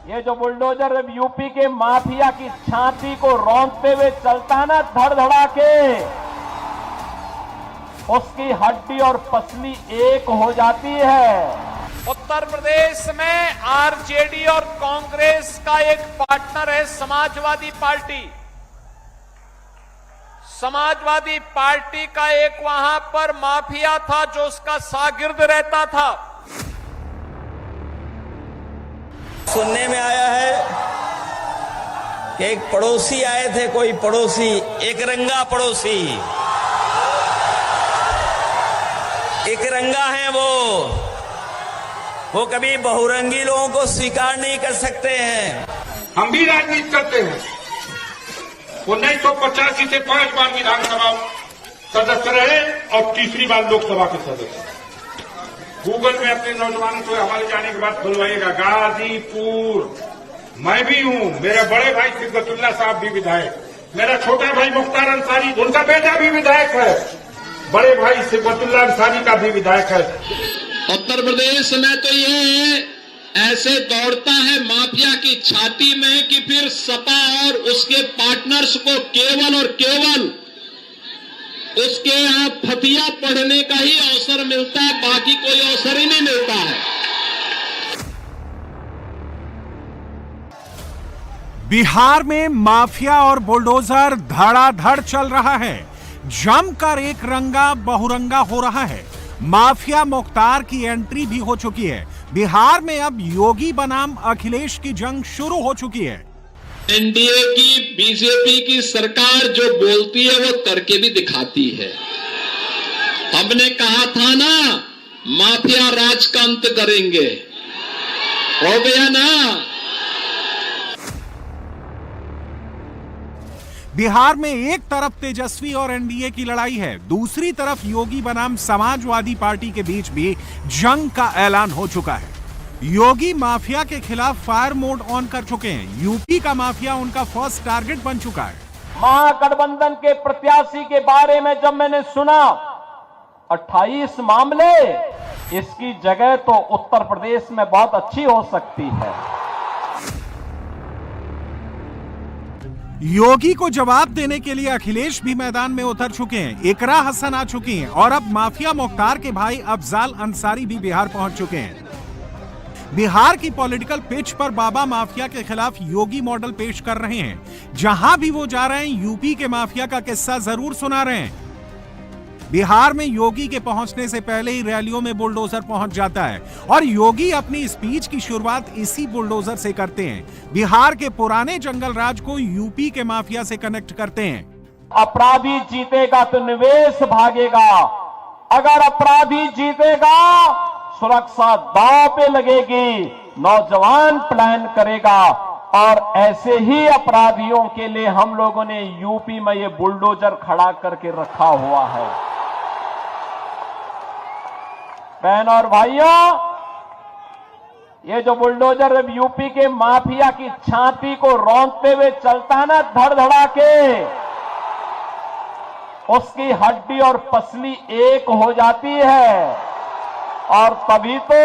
ये जो bulldozer UP के माफिया की छाती को रौंदते हुए चलता है ना धड़धड़ा के, उसकी हड्डी और पसली एक हो जाती है। उत्तर प्रदेश में आरजेडी और कांग्रेस का एक पार्टनर है समाजवादी पार्टी। समाजवादी पार्टी का एक वहां पर माफिया था जो उसका शागिर्द रहता था। सुनने में आया है कि एक पड़ोसी आए थे, कोई पड़ोसी, एक रंगा पड़ोसी, एक रंगा है वो कभी बहुरंगी लोगों को स्वीकार नहीं कर सकते हैं। हम भी राजनीति करते हैं। 1985 से 5 बार विधानसभा सदस्य रहे और तीसरी बार लोकसभा के सदस्य। गूगल में अपने नौजवानों को हमारे जाने के बाद खुलवाइएगा। गाजीपुर मैं भी हूं, मेरे बड़े भाई सिद्दतुल्लाह साहब भी विधायक, मेरा छोटा भाई मुख्तार अंसारी, उनका बेटा भी विधायक है, बड़े भाई सिद्दतुल्लाह अंसारी का भी विधायक है। उत्तर प्रदेश में तो ये ऐसे दौड़ता है माफिया की छाती में कि फिर सपा और उसके पार्टनर्स को केवल और केवल उसके यहां फतिया पढ़ने का ही अवसर मिलता है, बाकी कोई अवसर ही नहीं मिलता है। बिहार में माफिया और बुलडोजर धड़ाधड़ चल रहा है। जमकर एक रंगा बहुरंगा हो रहा है। माफिया मुख्तार की एंट्री भी हो चुकी है। बिहार में अब योगी बनाम अखिलेश की जंग शुरू हो चुकी है। एनडीए की, बीजेपी की सरकार जो बोलती है वो करके भी दिखाती है। हमने कहा था ना माफिया राज का अंत करेंगे, हो गया ना। बिहार में एक तरफ तेजस्वी और एनडीए की लड़ाई है, दूसरी तरफ योगी बनाम समाजवादी पार्टी के बीच भी जंग का ऐलान हो चुका है। योगी माफिया के खिलाफ फायर मोड ऑन कर चुके हैं। यूपी का माफिया उनका फर्स्ट टारगेट बन चुका है। महागठबंधन के प्रत्याशी के बारे में जब मैंने सुना 28 मामले, इसकी जगह तो उत्तर प्रदेश में बहुत अच्छी हो सकती है। योगी को जवाब देने के लिए अखिलेश भी मैदान में उतर चुके हैं। इकरा हसन आ चुकी हैं और अब माफिया मुख्तार के भाई अफजाल अंसारी भी बिहार पहुंच चुके हैं। बिहार की पॉलिटिकल पिच पर बाबा माफिया के खिलाफ योगी मॉडल पेश कर रहे हैं। जहां भी वो जा रहे हैं यूपी के माफिया का किस्सा जरूर सुना रहे हैं। बिहार में योगी के पहुंचने से पहले ही रैलियों में बुलडोजर पहुंच जाता है और योगी अपनी स्पीच की शुरुआत इसी बुलडोजर से करते हैं। बिहार के पुराने जंगल राज को यूपी के माफिया से कनेक्ट करते हैं। अपराधी जीतेगा तो निवेश भागेगा, अगर अपराधी जीतेगा सुरक्षा दांव पे लगेगी, नौजवान प्लान करेगा। और ऐसे ही अपराधियों के लिए हम लोगों ने यूपी में ये बुलडोजर खड़ा करके रखा हुआ है। बहन और भाइयों, ये जो बुलडोजर यूपी के माफिया की छाती को रौंदते हुए चलता है ना धड़धड़ा के, उसकी हड्डी और पसली एक हो जाती है। और तभी तो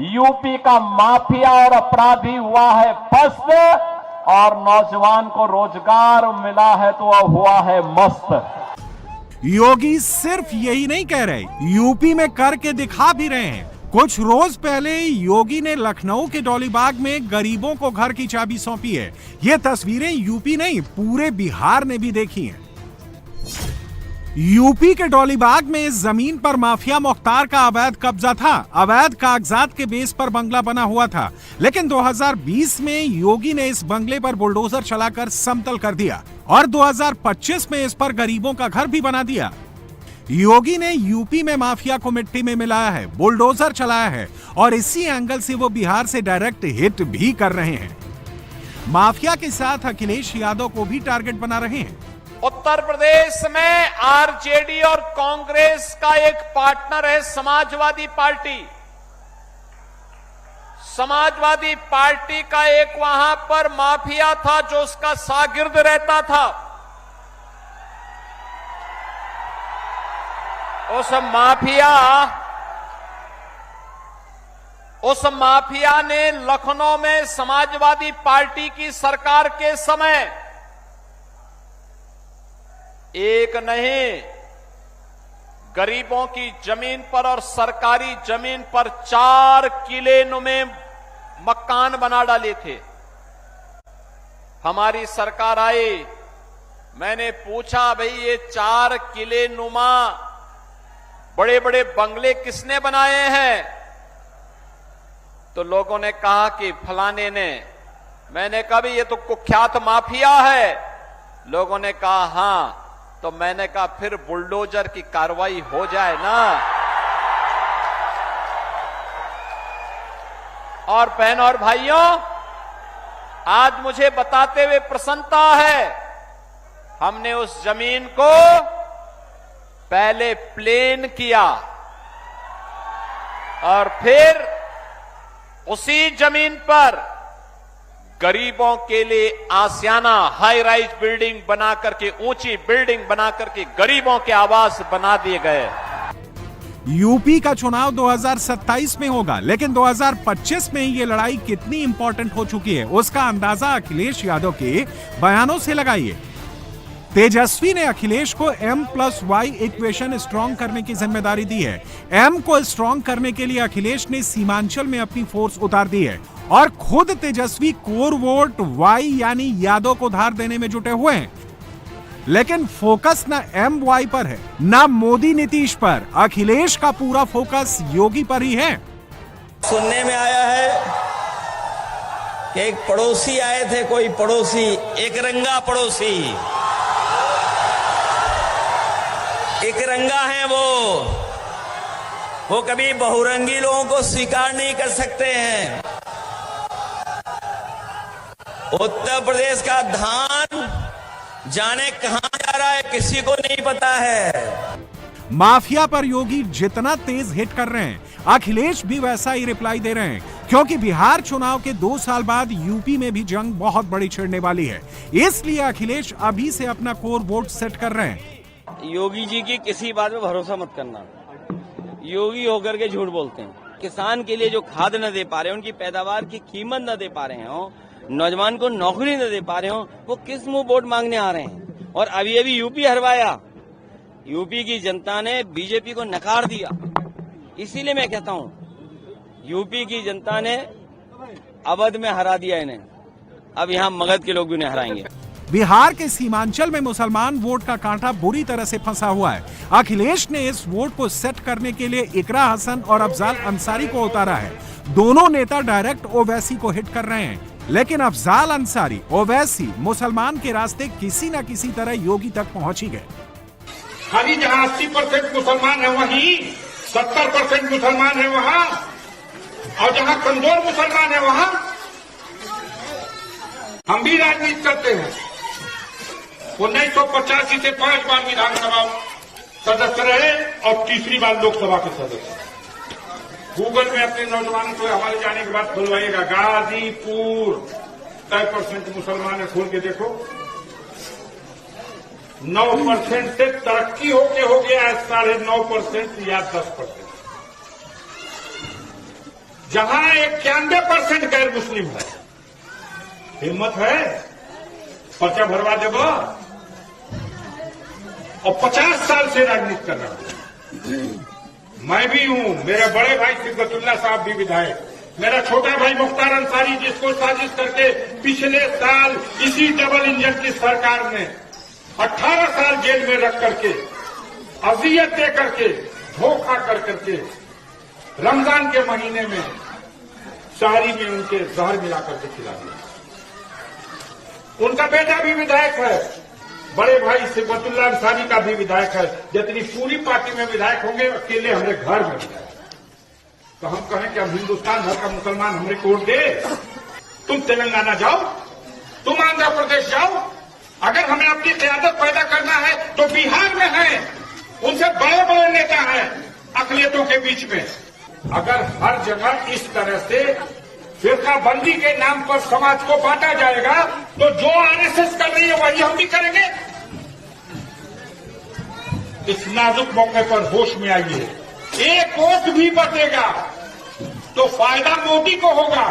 यूपी का माफिया और अपराधी हुआ है पस्त और नौजवान को रोजगार मिला है तो वह हुआ है मस्त। योगी सिर्फ यही नहीं कह रहे, यूपी में करके दिखा भी रहे हैं। कुछ रोज पहले योगी ने लखनऊ के डॉलीबाग में गरीबों को घर की चाबी सौंपी है। ये तस्वीरें यूपी नहीं पूरे बिहार ने भी देखी हैं। यूपी के डॉलीबाग में इस जमीन पर माफिया मुख्तार का अवैध कब्जा था। अवैध कागजात के बेस पर बंगला बना हुआ था, लेकिन 2020 में योगी ने इस बंगले पर बुलडोजर चलाकर समतल कर दिया और 2025 में इस पर गरीबों का घर भी बना दिया। योगी ने यूपी में माफिया को मिट्टी में मिलाया है, बुलडोजर चलाया है और इसी एंगल से वो बिहार से डायरेक्ट हिट भी कर रहे हैं। माफिया के साथ अखिलेश यादव को भी टारगेट बना रहे हैं। उत्तर प्रदेश में आरजेडी और कांग्रेस का एक पार्टनर है समाजवादी पार्टी। समाजवादी पार्टी का एक वहां पर माफिया था जो उसका शागिर्द रहता था। उस माफिया उस माफिया ने लखनऊ में समाजवादी पार्टी की सरकार के समय एक नहीं, गरीबों की जमीन पर और सरकारी जमीन पर 4 किले नुमे मकान बना डाले थे। हमारी सरकार आई, मैंने पूछा भाई ये 4 किले नुमा बड़े बड़े बंगले किसने बनाए हैं? तो लोगों ने कहा कि फलाने ने। मैंने कहा भी ये तो कुख्यात माफिया है। लोगों ने कहा हां। तो मैंने कहा फिर बुलडोजर की कार्रवाई हो जाए ना। और बहनों और भाइयों, आज मुझे बताते हुए प्रसन्नता है, हमने उस जमीन को पहले प्लेन किया और फिर उसी जमीन पर गरीबों के लिए आसियाना हाई राइज बिल्डिंग बना करके, ऊंची बिल्डिंग बना करके गरीबों के आवास बना दिए गए। यूपी का चुनाव 2027 में होगा, लेकिन 2025 में ये लड़ाई कितनी इंपॉर्टेंट हो चुकी है उसका अंदाजा अखिलेश यादव के बयानों से लगाइए। तेजस्वी ने अखिलेश को M+Y इक्वेशन स्ट्रॉन्ग करने की जिम्मेदारी दी है। M को स्ट्रॉन्ग करने के लिए अखिलेश ने सीमांचल में अपनी फोर्स उतार दी है और खुद तेजस्वी कोर वोट Y यानी यादव को धार देने में जुटे हुए हैं। लेकिन फोकस ना MY पर है, ना मोदी नीतीश पर। अखिलेश का पूरा फोकस योगी पर ही है। सुनने में आया है कि एक पड़ोसी आए थे, कोई पड़ोसी, एक रंगा पड़ोसी, एक रंगा है वो कभी बहुरंगी लोगों को स्वीकार नहीं कर सकते हैं। उत्तर प्रदेश का धान जाने कहां जा रहा है किसी को नहीं पता है। माफिया पर योगी जितना तेज हिट कर रहे हैं, अखिलेश भी वैसा ही रिप्लाई दे रहे हैं, क्योंकि बिहार चुनाव के 2 साल बाद यूपी में भी जंग बहुत बड़ी छिड़ने वाली है। इसलिए अखिलेश अभी से अपना कोर वोट सेट कर रहे हैं। योगी जी की किसी बात में भरोसा मत करना। योगी होकर के झूठ बोलते हैं। किसान के लिए जो खाद न दे पा रहे हो, उनकी पैदावार की कीमत न दे पा रहे हो, नौजवान को नौकरी न दे पा रहे हो, वो किस मुंह वोट मांगने आ रहे हैं? और अभी अभी यूपी हरवाया, यूपी की जनता ने बीजेपी को नकार दिया। इसीलिए मैं कहता हूँ यूपी की जनता ने अवध में हरा दिया इन्हें, अब यहाँ मगध के लोग भी उन्हें हराएंगे। बिहार के सीमांचल में मुसलमान वोट का कांटा बुरी तरह से फंसा हुआ है। अखिलेश ने इस वोट को सेट करने के लिए इकरा हसन और अफजाल अंसारी को उतारा है। दोनों नेता डायरेक्ट ओवैसी को हिट कर रहे हैं, लेकिन अफजाल अंसारी, ओवैसी मुसलमान के रास्ते किसी न किसी तरह योगी तक पहुंच ही गए। खाली जहां 80% मुसलमान है वहीं 70% मुसलमान है वहां, और जहां कमजोर मुसलमान है वहां हम भी राजनीति करते हैं। 1985 से 5 बार विधानसभा सदस्य रहे और तीसरी बार लोकसभा के सदस्य। गूगल में अपने नौजवानों को हमारे जाने के बाद खुलवाइएगा, गाजीपुर 100% मुसलमान है, खोल के देखो। 9% से तरक्की होके हो गया है 9.5% या 10%। जहां 91% गैर मुस्लिम है। हिम्मत है पर्चा भरवा देगा, और 50 साल से राजनीति कर रहा हूं। मैं भी हूं, मेरे बड़े भाई सिद्दतुल्लाह साहब भी विधायक, मेरा छोटा भाई मुख्तार अंसारी, जिसको साजिश करके पिछले साल इसी डबल इंजन की सरकार ने 18 साल जेल में रख करके, अजियत दे करके, धोखा कर करके, रमजान के महीने में शहरी में उनके जहर मिला करके खिला दिया। उनका बेटा भी विधायक है, बड़े भाई सिद्दतुल्लाह अंसारी का भी विधायक है। जितनी पूरी पार्टी में विधायक होंगे, अकेले हमारे घर में विधायक। तो हम कहें कि हम हिंदुस्तान भर का मुसलमान हमें वोट दे। तुम तेलंगाना जाओ, तुम आंध्र प्रदेश जाओ, अगर हमें अपनी क़यादत पैदा करना है तो बिहार में है, उनसे बड़े बड़े नेता हैं अक़लियतों के बीच में। अगर हर जगह इस तरह से फिरकाबंदी के नाम पर समाज को बांटा जाएगा, तो जो आरएसएस कर रही है वही हम भी करेंगे। इस नाजुक मौके पर होश में आइए। एक वोट भी बचेगा तो फायदा मोदी को होगा।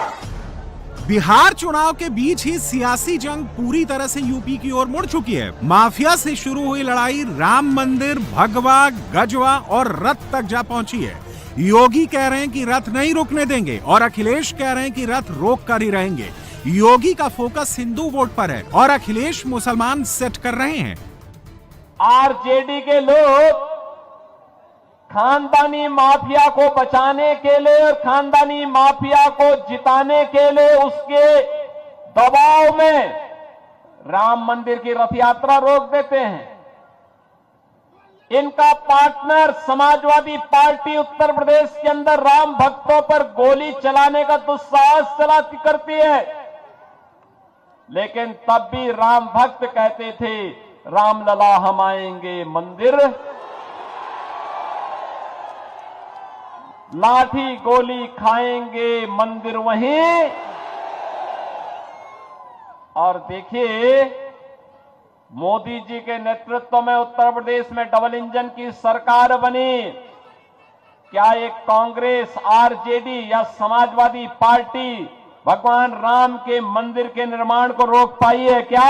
बिहार चुनाव के बीच ही सियासी जंग पूरी तरह से यूपी की ओर मुड़ चुकी है। माफिया से शुरू हुई लड़ाई राम मंदिर, भगवा, गजवा और रथ तक जा पहुंची है। योगी कह रहे हैं कि रथ नहीं रुकने देंगे और अखिलेश कह रहे हैं कि रथ रोक कर ही रहेंगे। योगी का फोकस हिंदू वोट पर है और अखिलेश मुसलमान सेट कर रहे हैं। आरजेडी के लोग खानदानी माफिया को बचाने के लिए और खानदानी माफिया को जिताने के लिए उसके दबाव में राम मंदिर की रथ यात्रा रोक देते हैं। इनका पार्टनर समाजवादी पार्टी उत्तर प्रदेश के अंदर राम भक्तों पर गोली चलाने का दुस्साहस करती है, लेकिन तब भी राम भक्त कहते थे रामलला हम आएंगे मंदिर, लाठी गोली खाएंगे मंदिर वहीं। और देखिए, मोदी जी के नेतृत्व में उत्तर प्रदेश में डबल इंजन की सरकार बनी। क्या एक कांग्रेस, आरजेडी या समाजवादी पार्टी भगवान राम के मंदिर के निर्माण को रोक पाई है क्या?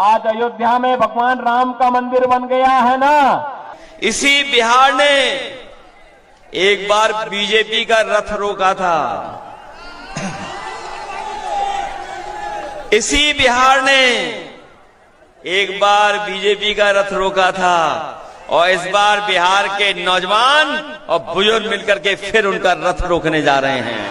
आज अयोध्या में भगवान राम का मंदिर बन गया है ना। इसी बिहार ने एक बार बीजेपी का रथ रोका था। इसी बिहार ने एक बार बीजेपी का रथ रोका था और इस बार बिहार के नौजवान और बुजुर्ग मिलकर के फिर उनका रथ रोकने जा रहे हैं।